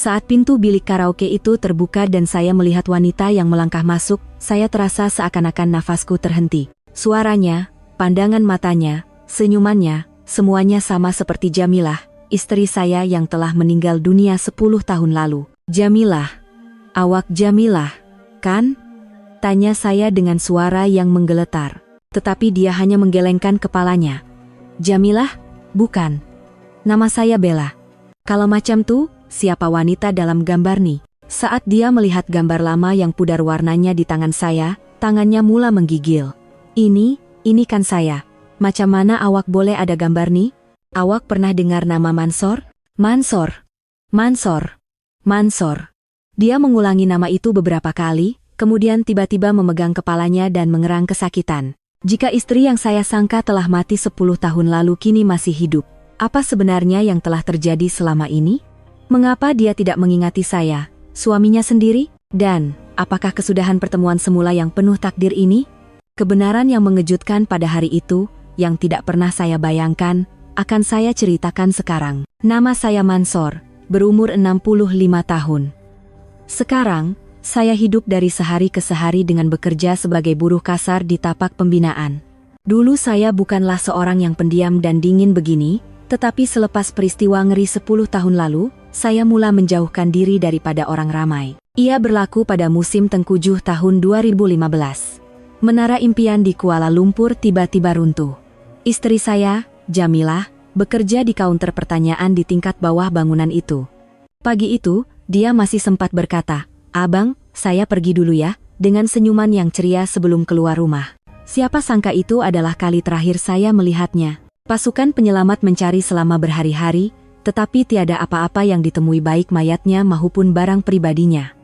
Saat pintu bilik karaoke itu terbuka dan saya melihat wanita yang melangkah masuk, saya terasa seakan-akan nafasku terhenti. Suaranya, pandangan matanya, senyumannya, semuanya sama seperti Jamilah, istri saya yang telah meninggal dunia 10 tahun lalu. Jamilah. Awak Jamilah, kan? Tanya saya dengan suara yang menggeletar. Tetapi dia hanya menggelengkan kepalanya. Jamilah? Bukan. Nama saya Bella. Kalau macam tuh, siapa wanita dalam gambar nih? Saat dia melihat gambar lama yang pudar warnanya di tangan saya, tangannya mula menggigil. Ini kan saya. Macam mana awak boleh ada gambar nih? Awak pernah dengar nama Mansor? Mansor. Dia mengulangi nama itu beberapa kali, kemudian tiba-tiba memegang kepalanya dan mengerang kesakitan. Jika istri yang saya sangka telah mati 10 tahun lalu kini masih hidup, apa sebenarnya yang telah terjadi selama ini? Mengapa dia tidak mengingati saya, suaminya sendiri? Dan, apakah kesudahan pertemuan semula yang penuh takdir ini? Kebenaran yang mengejutkan pada hari itu, yang tidak pernah saya bayangkan, akan saya ceritakan sekarang. Nama saya Mansor, berumur 65 tahun. Sekarang, saya hidup dari sehari ke sehari dengan bekerja sebagai buruh kasar di tapak pembinaan. Dulu saya bukanlah seorang yang pendiam dan dingin begini, tetapi selepas peristiwa ngeri 10 tahun lalu, saya mula menjauhkan diri daripada orang ramai. Ia berlaku pada musim Tengkujuh tahun 2015. Menara impian di Kuala Lumpur tiba-tiba runtuh. Istri saya, Jamilah, bekerja di kaunter pertanyaan di tingkat bawah bangunan itu. Pagi itu, dia masih sempat berkata, "Abang, saya pergi dulu ya," dengan senyuman yang ceria sebelum keluar rumah. Siapa sangka itu adalah kali terakhir saya melihatnya. Pasukan penyelamat mencari selama berhari-hari, tetapi tiada apa-apa yang ditemui baik mayatnya maupun barang pribadinya.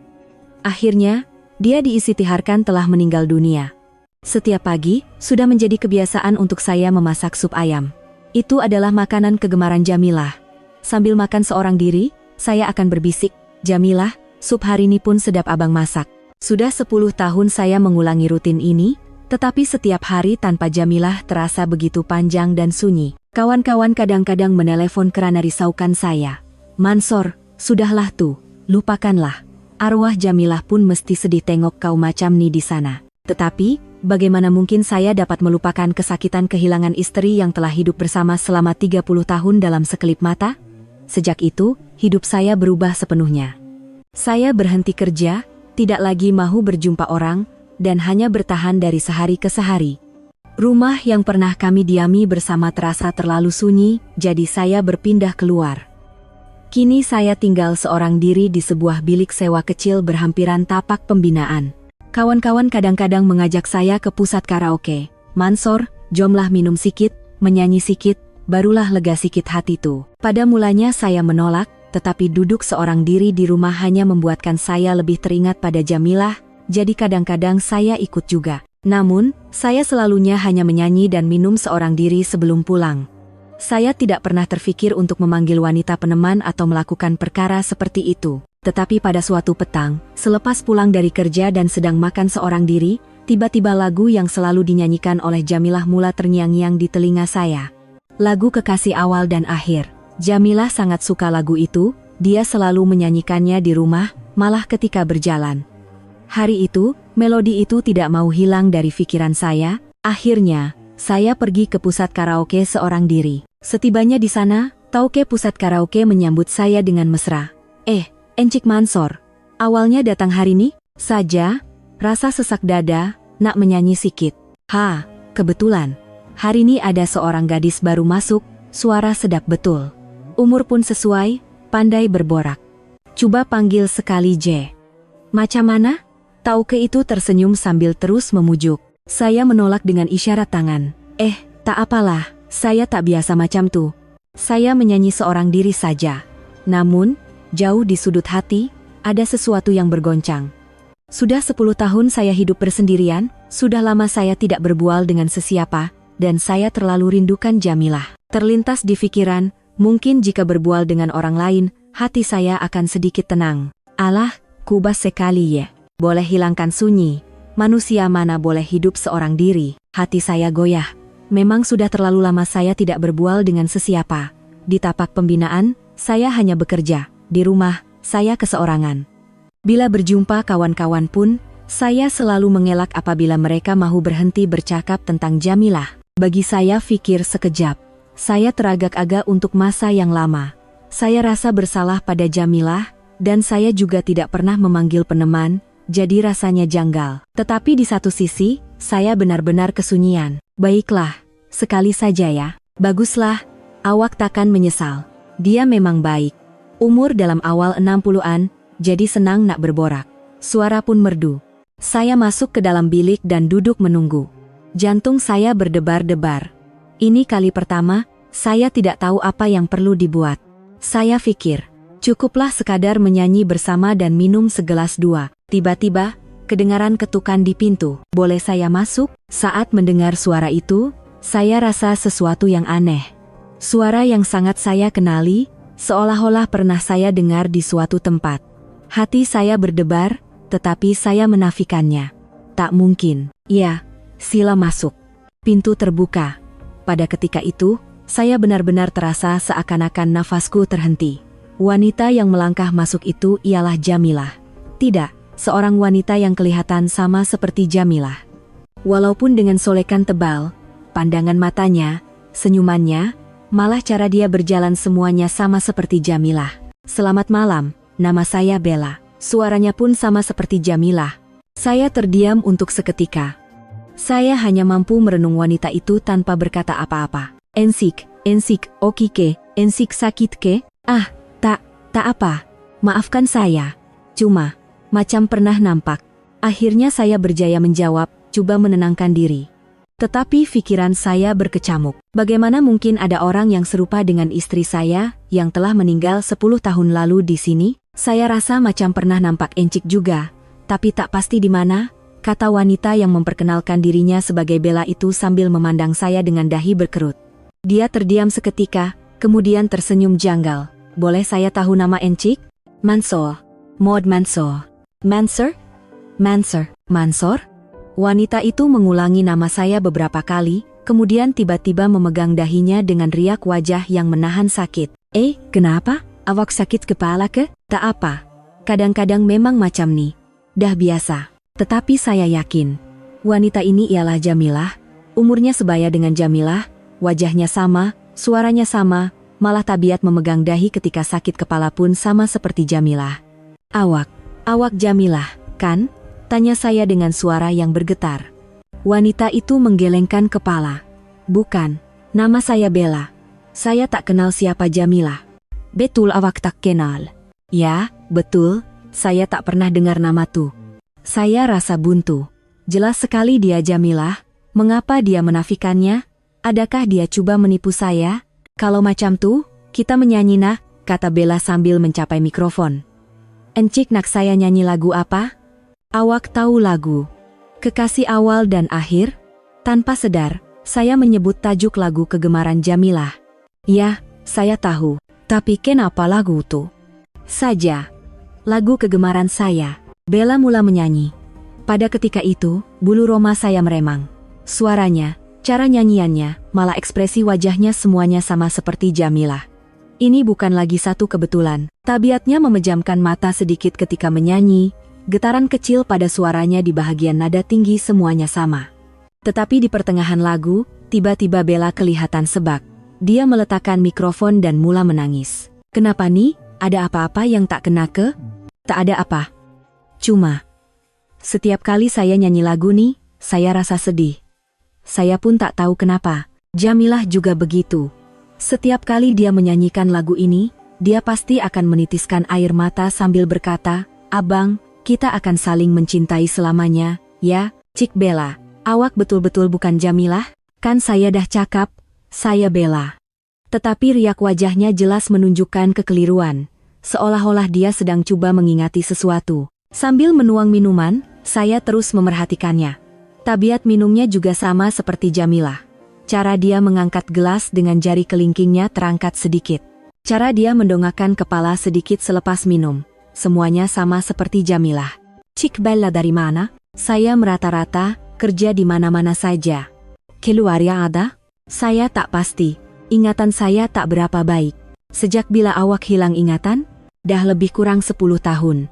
Akhirnya, dia diisytiharkan telah meninggal dunia. Setiap pagi, sudah menjadi kebiasaan untuk saya memasak sup ayam. Itu adalah makanan kegemaran Jamilah. Sambil makan seorang diri, saya akan berbisik, "Jamilah, sup hari ini pun sedap abang masak." Sudah 10 tahun saya mengulangi rutin ini, tetapi setiap hari tanpa Jamilah terasa begitu panjang dan sunyi. Kawan-kawan kadang-kadang menelepon kerana risaukan saya. "Mansor, sudahlah tuh, lupakanlah. Arwah Jamilah pun mesti sedih tengok kau macam ni di sana." Tetapi, bagaimana mungkin saya dapat melupakan kesakitan kehilangan istri yang telah hidup bersama selama 30 tahun dalam sekelip mata? Sejak itu, hidup saya berubah sepenuhnya. Saya berhenti kerja, tidak lagi mahu berjumpa orang, dan hanya bertahan dari sehari ke sehari. Rumah yang pernah kami diami bersama terasa terlalu sunyi, jadi saya berpindah keluar. Kini saya tinggal seorang diri di sebuah bilik sewa kecil berhampiran tapak pembinaan. Kawan-kawan kadang-kadang mengajak saya ke pusat karaoke. "Mansor, jomlah minum sikit, menyanyi sikit, barulah lega sikit hati tuh." Pada mulanya saya menolak, tetapi duduk seorang diri di rumah hanya membuatkan saya lebih teringat pada Jamilah, jadi kadang-kadang saya ikut juga. Namun, saya selalunya hanya menyanyi dan minum seorang diri sebelum pulang. Saya tidak pernah terfikir untuk memanggil wanita peneman atau melakukan perkara seperti itu. Tetapi pada suatu petang, selepas pulang dari kerja dan sedang makan seorang diri, tiba-tiba lagu yang selalu dinyanyikan oleh Jamilah mula terngiang-ngiang di telinga saya. Lagu kekasih awal dan akhir. Jamilah sangat suka lagu itu, dia selalu menyanyikannya di rumah, malah ketika berjalan. Hari itu, melodi itu tidak mau hilang dari pikiran saya. Akhirnya, saya pergi ke pusat karaoke seorang diri. Setibanya di sana, tauke pusat karaoke menyambut saya dengan mesra. Encik Mansor, awalnya datang hari ini saja, rasa sesak dada, nak menyanyi sikit." Kebetulan, hari ini ada seorang gadis baru masuk, suara sedap betul. Umur pun sesuai, pandai berborak. "Coba panggil sekali J." "Macam mana?" Tauke itu tersenyum sambil terus memujuk. Saya menolak dengan isyarat tangan. Tak apalah, saya tak biasa macam tuh. Saya menyanyi seorang diri saja." Namun, jauh di sudut hati, ada sesuatu yang bergoncang. Sudah 10 tahun saya hidup bersendirian, sudah lama saya tidak berbual dengan sesiapa, dan saya terlalu rindukan Jamilah. Terlintas di pikiran, mungkin jika berbual dengan orang lain, hati saya akan sedikit tenang. Alah, kubas sekali ya. Boleh hilangkan sunyi. Manusia mana boleh hidup seorang diri. Hati saya goyah. Memang sudah terlalu lama saya tidak berbual dengan sesiapa. Di tapak pembinaan, saya hanya bekerja. Di rumah, saya keseorangan. Bila berjumpa kawan-kawan pun, saya selalu mengelak apabila mereka mau berhenti bercakap tentang Jamilah. Bagi saya pikir sekejap. Saya teragak-agak untuk masa yang lama. Saya rasa bersalah pada Jamilah, dan saya juga tidak pernah memanggil peneman, jadi rasanya janggal. Tetapi di satu sisi, saya benar-benar kesunyian. Baiklah, sekali saja ya. Baguslah, awak takkan menyesal. Dia memang baik. Umur dalam awal 60-an, jadi senang nak berborak. Suara pun merdu. Saya masuk ke dalam bilik dan duduk menunggu. Jantung saya berdebar-debar. Ini kali pertama, saya tidak tahu apa yang perlu dibuat. Saya pikir, cukuplah sekadar menyanyi bersama dan minum segelas dua. Tiba-tiba, kedengaran ketukan di pintu. Boleh saya masuk? Saat mendengar suara itu, saya rasa sesuatu yang aneh. Suara yang sangat saya kenali, seolah-olah pernah saya dengar di suatu tempat. Hati saya berdebar, tetapi saya menafikannya. Tak mungkin. Ya, sila masuk. Pintu terbuka. Pada ketika itu, saya benar-benar terasa seakan-akan nafasku terhenti. Wanita yang melangkah masuk itu ialah Jamilah. Tidak, seorang wanita yang kelihatan sama seperti Jamilah. Walaupun dengan solekan tebal, pandangan matanya, senyumannya, malah cara dia berjalan semuanya sama seperti Jamilah. Selamat malam, nama saya Bella. Suaranya pun sama seperti Jamilah. Saya terdiam untuk seketika. Saya hanya mampu merenung wanita itu tanpa berkata apa-apa. Ensik, okike, ensik sakit ke? Ah, tak apa. Maafkan saya. Cuma, macam pernah nampak. Akhirnya saya berjaya menjawab, coba menenangkan diri. Tetapi pikiran saya berkecamuk. Bagaimana mungkin ada orang yang serupa dengan istri saya, yang telah meninggal 10 tahun lalu di sini? Saya rasa macam pernah nampak Encik juga, tapi tak pasti di mana, kata wanita yang memperkenalkan dirinya sebagai Bella itu sambil memandang saya dengan dahi berkerut. Dia terdiam seketika, kemudian tersenyum janggal. Boleh saya tahu nama Encik? Mansor. Maud Mansor. Mansor? Wanita itu mengulangi nama saya beberapa kali, kemudian tiba-tiba memegang dahinya dengan riak wajah yang menahan sakit. Kenapa? Awak sakit kepala ke? Tak apa. Kadang-kadang memang macam nih. Dah biasa. Tetapi saya yakin, wanita ini ialah Jamilah. Umurnya sebaya dengan Jamilah, wajahnya sama, suaranya sama, malah tabiat memegang dahi ketika sakit kepala pun sama seperti Jamilah. Awak Jamilah, kan? Tanya saya dengan suara yang bergetar. Wanita itu menggelengkan kepala. Bukan, nama saya Bella. Saya tak kenal siapa Jamilah. Betul awak tak kenal? Ya, betul, saya tak pernah dengar nama tu. Saya rasa buntu. Jelas sekali dia Jamilah. Mengapa dia menafikannya? Adakah dia coba menipu saya? Kalau macam tu, kita menyanyi nah, kata Bella sambil mencapai mikrofon. Encik nak saya nyanyi lagu apa? Awak tahu lagu Kekasih Awal dan Akhir? Tanpa sadar, saya menyebut tajuk lagu kegemaran Jamilah. Ya, saya tahu. Tapi kenapa lagu itu? Saja. Lagu kegemaran saya. Bella mula menyanyi. Pada ketika itu, bulu roma saya meremang. Suaranya, cara nyanyiannya, malah ekspresi wajahnya semuanya sama seperti Jamilah. Ini bukan lagi satu kebetulan. Tabiatnya memejamkan mata sedikit ketika menyanyi, getaran kecil pada suaranya di bahagian nada tinggi semuanya sama. Tetapi di pertengahan lagu, tiba-tiba Bella kelihatan sebak. Dia meletakkan mikrofon dan mula menangis. Kenapa nih? Ada apa-apa yang tak kena ke? Tak ada apa. Cuma, setiap kali saya nyanyi lagu nih, saya rasa sedih. Saya pun tak tahu kenapa. Jamilah juga begitu. Setiap kali dia menyanyikan lagu ini, dia pasti akan menitiskan air mata sambil berkata, "Abang, kita akan saling mencintai selamanya, ya, Cik Bella." Awak betul-betul bukan Jamilah? Kan saya dah cakap, saya Bella. Tetapi riak wajahnya jelas menunjukkan kekeliruan, seolah-olah dia sedang coba mengingati sesuatu. Sambil menuang minuman, saya terus memerhatikannya. Tabiat minumnya juga sama seperti Jamilah. Cara dia mengangkat gelas dengan jari kelingkingnya terangkat sedikit. Cara dia mendongakkan kepala sedikit selepas minum. Semuanya sama seperti Jamilah. Cik Bella dari mana? Saya merata-rata, kerja di mana-mana saja. Keluarga ada? Saya tak pasti. Ingatan saya tak berapa baik. Sejak bila awak hilang ingatan? dah lebih kurang 10 tahun.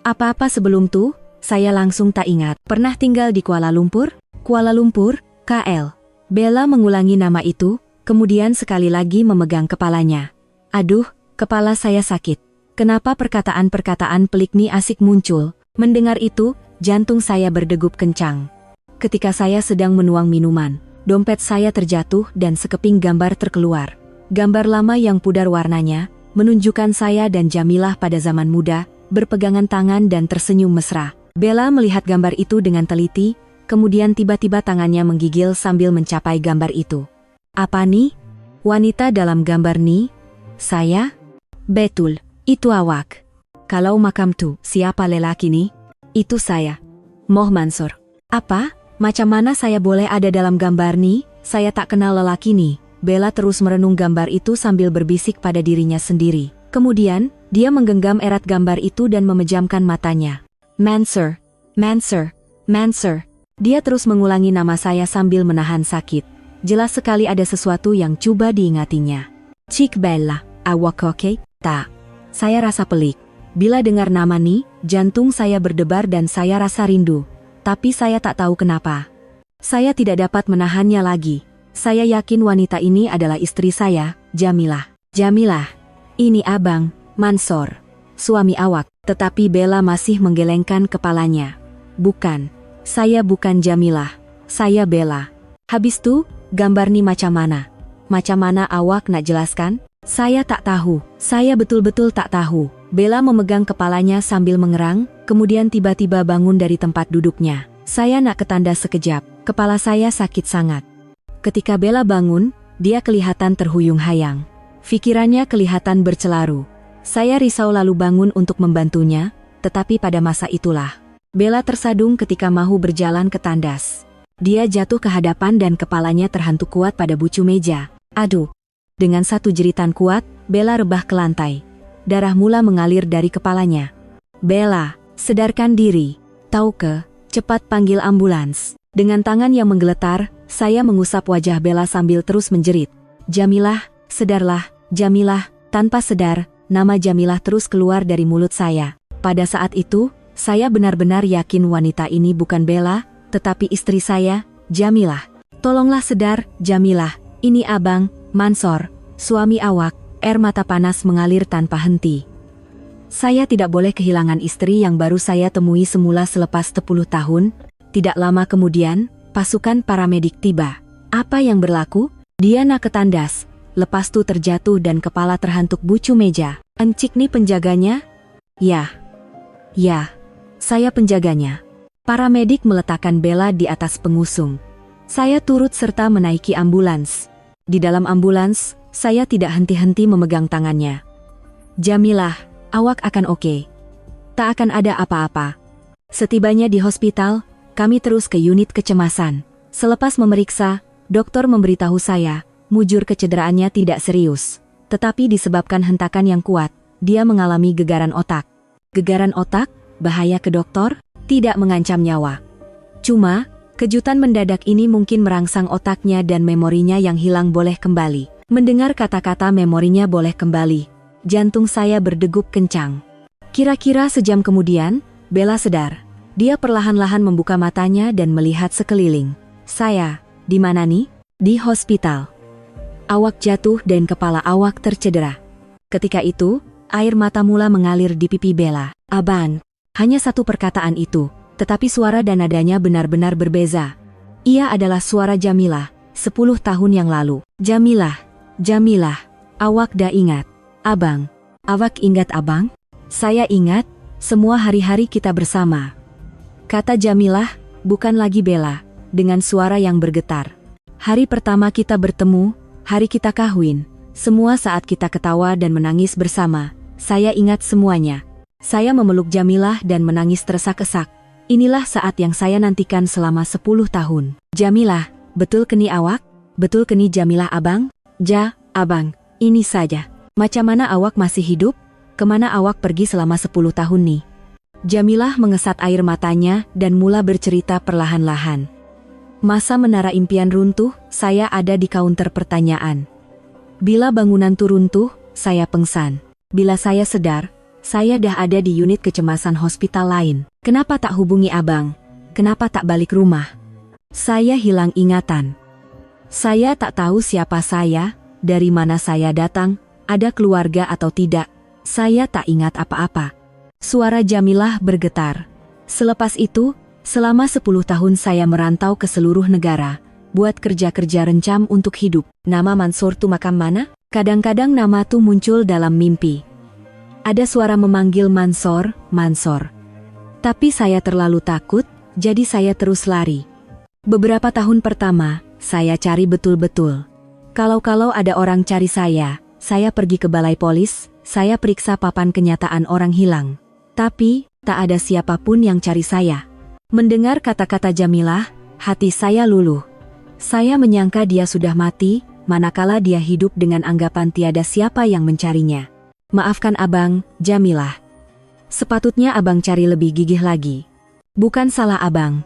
Apa-apa sebelum tuh, saya langsung tak ingat. Pernah tinggal di Kuala Lumpur? Kuala Lumpur, KL. Bella mengulangi nama itu, kemudian sekali lagi memegang kepalanya. Aduh, kepala saya sakit. Kenapa perkataan-perkataan pelik ini asik muncul? Mendengar itu, jantung saya berdegup kencang. Ketika saya sedang menuang minuman, dompet saya terjatuh dan sekeping gambar terkeluar. Gambar lama yang pudar warnanya, menunjukkan saya dan Jamilah pada zaman muda, berpegangan tangan dan tersenyum mesra. Bella melihat gambar itu dengan teliti, kemudian tiba-tiba tangannya menggigil sambil mencapai gambar itu. Apa nih? Wanita dalam gambar nih? Saya? Betul, itu awak. Kalau makam tuh, siapa lelaki nih? Itu saya. Moh Mansur. Apa? Macam mana saya boleh ada dalam gambar nih? Saya tak kenal lelaki nih. Bella terus merenung gambar itu sambil berbisik pada dirinya sendiri. Kemudian, dia menggenggam erat gambar itu dan memejamkan matanya. Mansur, Mansur, Mansur. Dia terus mengulangi nama saya sambil menahan sakit. Jelas sekali ada sesuatu yang coba diingatinya. Cik Bella, awak oke? Tak. Saya rasa pelik. Bila dengar nama nih, jantung saya berdebar dan saya rasa rindu. Tapi saya tak tahu kenapa. Saya tidak dapat menahannya lagi. Saya yakin wanita ini adalah istri saya, Jamilah. Jamilah. Ini Abang, Mansur. Suami awak. Tetapi Bella masih menggelengkan kepalanya. Bukan. Saya bukan Jamilah. Saya Bella. Habis tuh, gambar nih macam mana? Macam mana awak nak jelaskan? Saya tak tahu. Saya betul-betul tak tahu. Bella memegang kepalanya sambil mengerang, kemudian tiba-tiba bangun dari tempat duduknya. Saya nak ke tandas sekejap. Kepala saya sakit sangat. Ketika Bella bangun, dia kelihatan terhuyung-hayang. Pikirannya kelihatan bercelaru. Saya risau lalu bangun untuk membantunya, tetapi pada masa itulah Bella tersadung ketika mahu berjalan ke tandas. Dia jatuh ke hadapan dan kepalanya terhantuk kuat pada bucu meja. Aduh! Dengan satu jeritan kuat, Bella rebah ke lantai. Darah mula mengalir dari kepalanya. Bella, sedarkan diri. Tahu ke, cepat panggil ambulans. Dengan tangan yang menggeletar, saya mengusap wajah Bella sambil terus menjerit. Jamilah, sedarlah, Jamilah. Tanpa sedar, nama Jamilah terus keluar dari mulut saya. Pada saat itu, saya benar-benar yakin wanita ini bukan Bella, tetapi istri saya, Jamilah. Tolonglah sedar, Jamilah. Ini Abang, Mansur, suami awak. Air mata panas mengalir tanpa henti. Saya tidak boleh kehilangan istri yang baru saya temui semula selepas 10 tahun. Tidak lama kemudian, pasukan paramedik tiba. Apa yang berlaku? Dia nak ke tandas. Lepas tu terjatuh dan kepala terhantuk bucu meja. Encik nih penjaganya? Ya. Ya. Saya penjaganya. Paramedik meletakkan Bella di atas pengusung. Saya turut serta menaiki ambulans. Di dalam ambulans, saya tidak henti-henti memegang tangannya. Jamilah, awak akan oke. Tak akan ada apa-apa. Setibanya di hospital, kami terus ke unit kecemasan. Selepas memeriksa, dokter memberitahu saya, mujur kecederaannya tidak serius. Tetapi disebabkan hentakan yang kuat, dia mengalami gegaran otak. Gegaran otak? Bahaya ke dokter? Tidak mengancam nyawa. Cuma, kejutan mendadak ini mungkin merangsang otaknya dan memorinya yang hilang boleh kembali. Mendengar kata-kata memorinya boleh kembali, jantung saya berdegup kencang. Kira-kira sejam kemudian, Bella sedar. Dia perlahan-lahan membuka matanya dan melihat sekeliling. Saya, di mana nih? Di hospital. Awak jatuh dan kepala awak tercedera. Ketika itu, air mata mula mengalir di pipi Bella. Abang. Hanya satu perkataan itu, tetapi suara dan nadanya benar-benar berbeza. Ia adalah suara Jamilah, 10 tahun yang lalu. Jamilah, Jamilah, awak dah ingat. Abang, awak ingat abang? Saya ingat, semua hari-hari kita bersama. Kata Jamilah, bukan lagi Bella, dengan suara yang bergetar. Hari pertama kita bertemu, hari kita kawin, semua saat kita ketawa dan menangis bersama, saya ingat semuanya. Saya memeluk Jamilah dan menangis tersesak-sesak. Inilah saat yang saya nantikan selama 10 tahun. Jamilah, betul keni awak? Betul keni Jamilah abang? Ja, abang, ini saja. Macam mana awak masih hidup? Kemana awak pergi selama 10 tahun nih? Jamilah mengesat air matanya dan mula bercerita perlahan-lahan. Masa menara impian runtuh, saya ada di kaunter pertanyaan. Bila bangunan itu runtuh, saya pengsan. Bila saya sedar, Saya dah ada di unit kecemasan hospital lain. Kenapa tak hubungi abang? Kenapa tak balik rumah? Saya hilang ingatan. Saya tak tahu siapa saya, dari mana saya datang, ada keluarga atau tidak. Saya tak ingat apa-apa. Suara Jamilah bergetar. Selepas itu, selama 10 tahun saya merantau ke seluruh negara, buat kerja-kerja rencam untuk hidup. Nama Mansur tu makam mana? Kadang-kadang nama tu muncul dalam mimpi. Ada suara memanggil Mansor, Mansor. Tapi saya terlalu takut, jadi saya terus lari. Beberapa tahun pertama, saya cari betul-betul. Kalau ada orang cari saya pergi ke balai polis, saya periksa papan kenyataan orang hilang. Tapi, tak ada siapapun yang cari saya. Mendengar kata-kata Jamilah, hati saya luluh. Saya menyangka dia sudah mati, manakala dia hidup dengan anggapan tiada siapa yang mencarinya. Maafkan abang, Jamilah. Sepatutnya abang cari lebih gigih lagi. Bukan salah abang.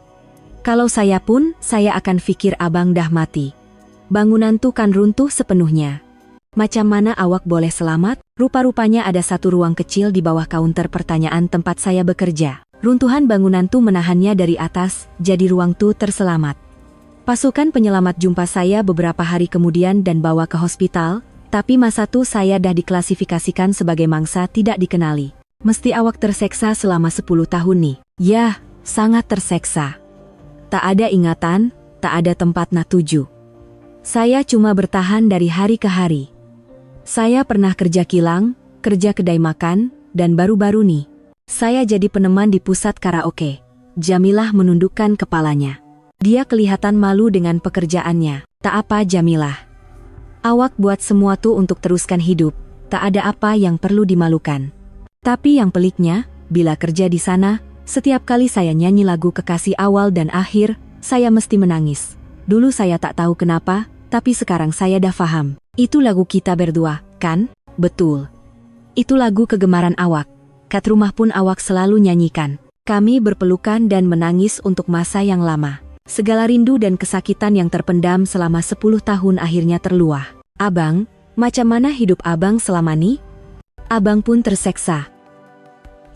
Kalau saya pun, saya akan pikir abang dah mati. Bangunan tu kan runtuh sepenuhnya. Macam mana awak boleh selamat? Rupa-rupanya ada satu ruang kecil di bawah kaunter pertanyaan tempat saya bekerja. Runtuhan bangunan tu menahannya dari atas, jadi ruang tu terselamat. Pasukan penyelamat jumpa saya beberapa hari kemudian dan bawa ke hospital, tapi masa tu saya dah diklasifikasikan sebagai mangsa tidak dikenali. Mesti awak terseksa selama 10 tahun nih. Yah, sangat terseksa. Tak ada ingatan, tak ada tempat nak tuju. Saya cuma bertahan dari hari ke hari. Saya pernah kerja kilang, kerja kedai makan, dan baru-baru nih, saya jadi peneman di pusat karaoke. Jamilah menundukkan kepalanya. Dia kelihatan malu dengan pekerjaannya. Tak apa Jamilah. Awak buat semua tuh untuk teruskan hidup, tak ada apa yang perlu dimalukan. Tapi yang peliknya, bila kerja di sana, setiap kali saya nyanyi lagu kekasih awal dan akhir, saya mesti menangis. Dulu saya tak tahu kenapa, tapi sekarang saya dah faham. Itu lagu kita berdua, kan? Betul. Itu lagu kegemaran awak. Kat rumah pun awak selalu nyanyikan. Kami berpelukan dan menangis untuk masa yang lama. Segala rindu dan kesakitan yang terpendam selama 10 tahun akhirnya terluah. Abang, macam mana hidup abang selama ini? Abang pun terseksa.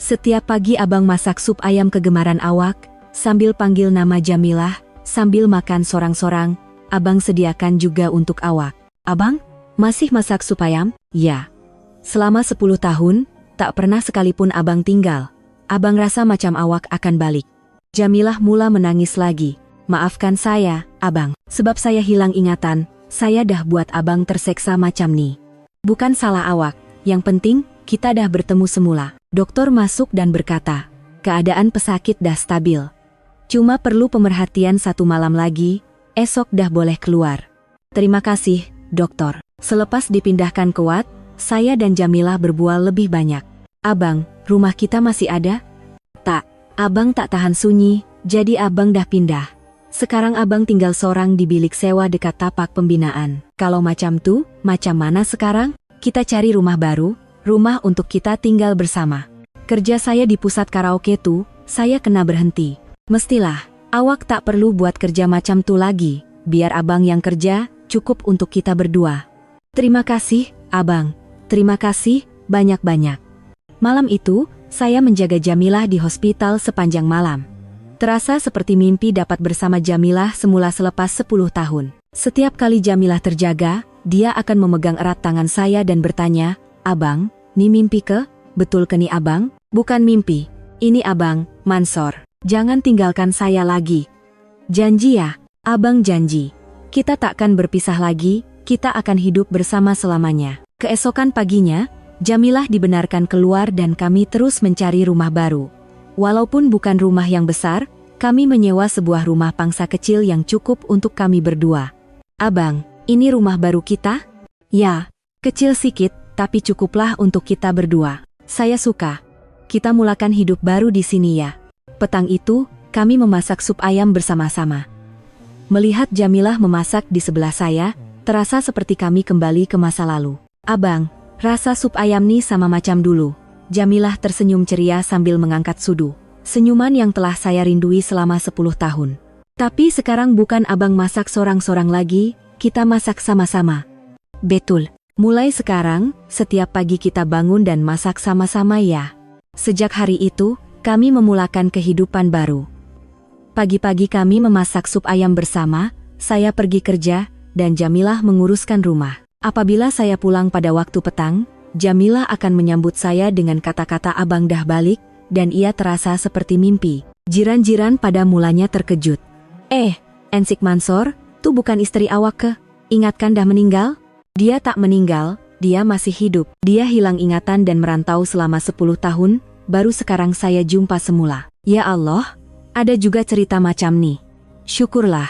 Setiap pagi abang masak sup ayam kegemaran awak, sambil panggil nama Jamilah, sambil makan sorang-sorang, abang sediakan juga untuk awak. Abang, masih masak sup ayam? Ya. Selama 10 tahun, tak pernah sekalipun abang tinggal. Abang rasa macam awak akan balik. Jamilah mula menangis lagi. Maafkan saya, abang, sebab saya hilang ingatan, saya dah buat abang terseksa macam ni. Bukan salah awak, yang penting, kita dah bertemu semula. Doktor masuk dan berkata, keadaan pesakit dah stabil. Cuma perlu pemerhatian 1 malam lagi, esok dah boleh keluar. Terima kasih, doktor. Selepas dipindahkan ke ward, saya dan Jamilah berbual lebih banyak. Abang, rumah kita masih ada? Tak, abang tak tahan sunyi, jadi abang dah pindah. Sekarang abang tinggal seorang di bilik sewa dekat tapak pembinaan. Kalau macam tu, macam mana sekarang? Kita cari rumah baru, rumah untuk kita tinggal bersama. Kerja saya di pusat karaoke tu, saya kena berhenti. Mestilah, awak tak perlu buat kerja macam tu lagi, biar abang yang kerja, cukup untuk kita berdua. Terima kasih, abang. Terima kasih, banyak-banyak. Malam itu, saya menjaga Jamilah di hospital sepanjang malam. Terasa seperti mimpi dapat bersama Jamilah semula selepas 10 tahun. Setiap kali Jamilah terjaga, dia akan memegang erat tangan saya dan bertanya, abang, ni mimpi ke? Betul ke ni abang? Bukan mimpi. Ini abang, Mansor. Jangan tinggalkan saya lagi. Janji ya, abang janji. Kita takkan berpisah lagi, kita akan hidup bersama selamanya. Keesokan paginya, Jamilah dibenarkan keluar dan kami terus mencari rumah baru. Walaupun bukan rumah yang besar, kami menyewa sebuah rumah pangsa kecil yang cukup untuk kami berdua. Abang, ini rumah baru kita? Ya, kecil sikit, tapi cukuplah untuk kita berdua. Saya suka. Kita mulakan hidup baru di sini ya. Petang itu, kami memasak sup ayam bersama-sama. Melihat Jamilah memasak di sebelah saya, terasa seperti kami kembali ke masa lalu. Abang, rasa sup ayam nih sama macam dulu. Jamilah tersenyum ceria sambil mengangkat sudu. Senyuman yang telah saya rindui selama 10 tahun. Tapi sekarang bukan abang masak sorang-sorang lagi, kita masak sama-sama. Betul. Mulai sekarang, setiap pagi kita bangun dan masak sama-sama ya. Sejak hari itu, kami memulakan kehidupan baru. Pagi-pagi kami memasak sup ayam bersama, saya pergi kerja, dan Jamilah menguruskan rumah. Apabila saya pulang pada waktu petang, Jamilah akan menyambut saya dengan kata-kata abang dah balik, dan ia terasa seperti mimpi. Jiran-jiran pada mulanya terkejut. Ensik Mansor, tuh bukan istri awak ke? Ingatkan dah meninggal? Dia tak meninggal, dia masih hidup. Dia hilang ingatan dan merantau selama 10 tahun, baru sekarang saya jumpa semula. Ya Allah, ada juga cerita macam nih. Syukurlah.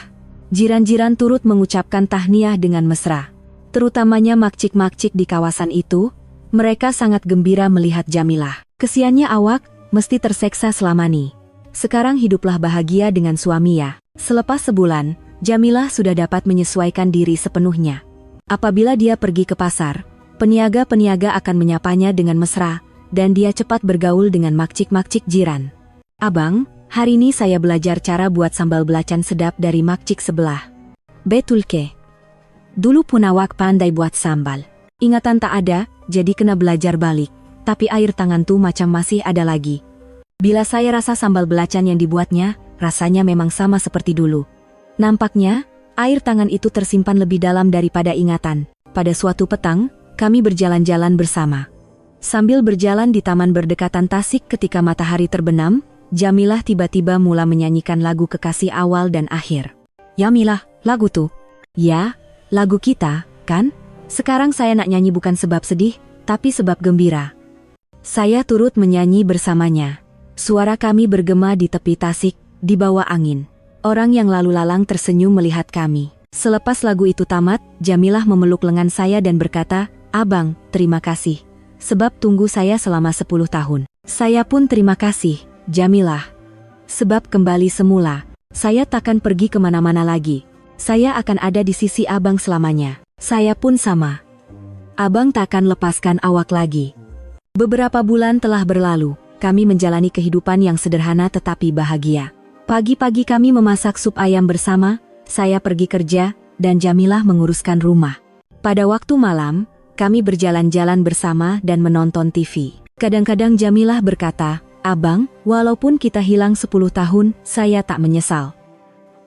Jiran-jiran turut mengucapkan tahniah dengan mesra. Terutamanya makcik-makcik di kawasan itu, mereka sangat gembira melihat Jamilah. Kesiannya awak, mesti terseksa selama nih. Sekarang hiduplah bahagia dengan suami ya. Selepas sebulan, Jamilah sudah dapat menyesuaikan diri sepenuhnya. Apabila dia pergi ke pasar, peniaga-peniaga akan menyapanya dengan mesra, dan dia cepat bergaul dengan makcik-makcik jiran. Abang, hari ini saya belajar cara buat sambal belacan sedap dari makcik sebelah. Betul ke? Dulu pun awak pandai buat sambal. Ingatan tak ada, jadi kena belajar balik. Tapi air tangan tuh macam masih ada lagi. Bila saya rasa sambal belacan yang dibuatnya, rasanya memang sama seperti dulu. Nampaknya, air tangan itu tersimpan lebih dalam daripada ingatan. Pada suatu petang, kami berjalan-jalan bersama. Sambil berjalan di taman berdekatan Tasik ketika matahari terbenam, Jamilah tiba-tiba mula menyanyikan lagu kekasih awal dan akhir. Jamilah, lagu tuh. Ya, lagu kita, kan? Sekarang saya nak nyanyi bukan sebab sedih, tapi sebab gembira. Saya turut menyanyi bersamanya. Suara kami bergema di tepi Tasik, di bawah angin. Orang yang lalu lalang tersenyum melihat kami. Selepas lagu itu tamat, Jamilah memeluk lengan saya dan berkata, "Abang, terima kasih. Sebab tunggu saya selama 10 tahun. Saya pun terima kasih, Jamilah. Sebab kembali semula, saya takkan pergi kemana-mana lagi. Saya akan ada di sisi abang selamanya. Saya pun sama. Abang takkan lepaskan awak lagi." Beberapa bulan telah berlalu, kami menjalani kehidupan yang sederhana tetapi bahagia. Pagi-pagi kami memasak sup ayam bersama, saya pergi kerja, dan Jamilah menguruskan rumah. Pada waktu malam, kami berjalan-jalan bersama dan menonton TV. Kadang-kadang Jamilah berkata, "Abang, walaupun kita hilang 10 tahun, saya tak menyesal.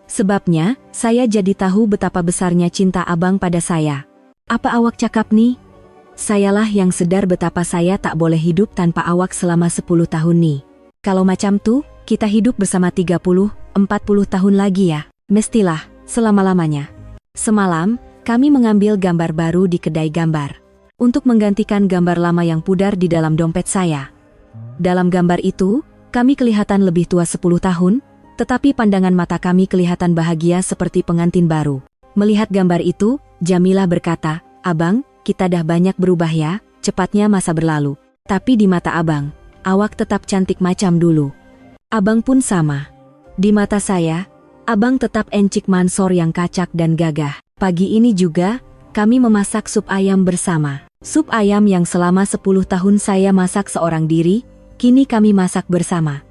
Sebabnya, saya jadi tahu betapa besarnya cinta abang pada saya." Apa awak cakap nih? Sayalah yang sedar betapa saya tak boleh hidup tanpa awak selama 10 tahun nih. Kalau macam tuh, kita hidup bersama 30-40 tahun lagi ya. Mestilah, selama-lamanya. Semalam, kami mengambil gambar baru di kedai gambar. Untuk menggantikan gambar lama yang pudar di dalam dompet saya. Dalam gambar itu, kami kelihatan lebih tua 10 tahun, tetapi pandangan mata kami kelihatan bahagia seperti pengantin baru. Melihat gambar itu, Jamilah berkata, "Abang, kita dah banyak berubah ya, cepatnya masa berlalu. Tapi di mata abang, awak tetap cantik macam dulu." Abang pun sama. Di mata saya, abang tetap Ensik Mansor yang kacak dan gagah. Pagi ini juga, kami memasak sup ayam bersama. Sup ayam yang selama 10 tahun saya masak seorang diri, kini kami masak bersama.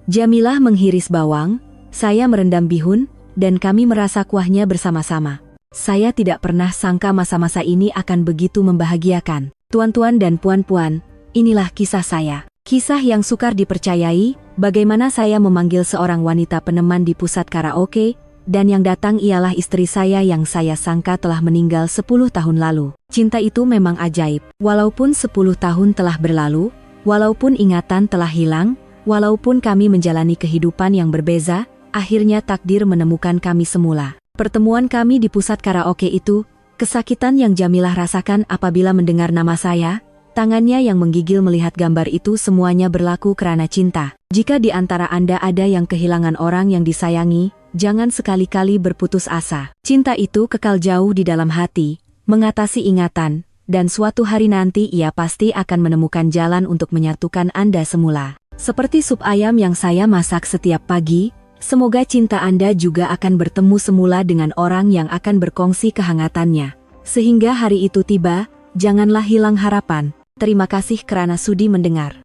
Jamilah menghiris bawang, saya merendam bihun, dan kami merasa kuahnya bersama-sama. Saya tidak pernah sangka masa-masa ini akan begitu membahagiakan. Tuan-tuan dan puan-puan, inilah kisah saya. Kisah yang sukar dipercayai, bagaimana saya memanggil seorang wanita peneman di pusat karaoke, dan yang datang ialah istri saya yang saya sangka telah meninggal 10 tahun lalu. Cinta itu memang ajaib. Walaupun 10 tahun telah berlalu, walaupun ingatan telah hilang, walaupun kami menjalani kehidupan yang berbeza, akhirnya takdir menemukan kami semula. Pertemuan kami di pusat karaoke itu, kesakitan yang Jamilah rasakan apabila mendengar nama saya, tangannya yang menggigil melihat gambar itu semuanya berlaku karena cinta. Jika di antara Anda ada yang kehilangan orang yang disayangi, jangan sekali-kali berputus asa. Cinta itu kekal jauh di dalam hati, mengatasi ingatan, dan suatu hari nanti ia pasti akan menemukan jalan untuk menyatukan Anda semula. Seperti sup ayam yang saya masak setiap pagi, semoga cinta Anda juga akan bertemu semula dengan orang yang akan berkongsi kehangatannya. Sehingga hari itu tiba, janganlah hilang harapan. Terima kasih kerana sudi mendengar.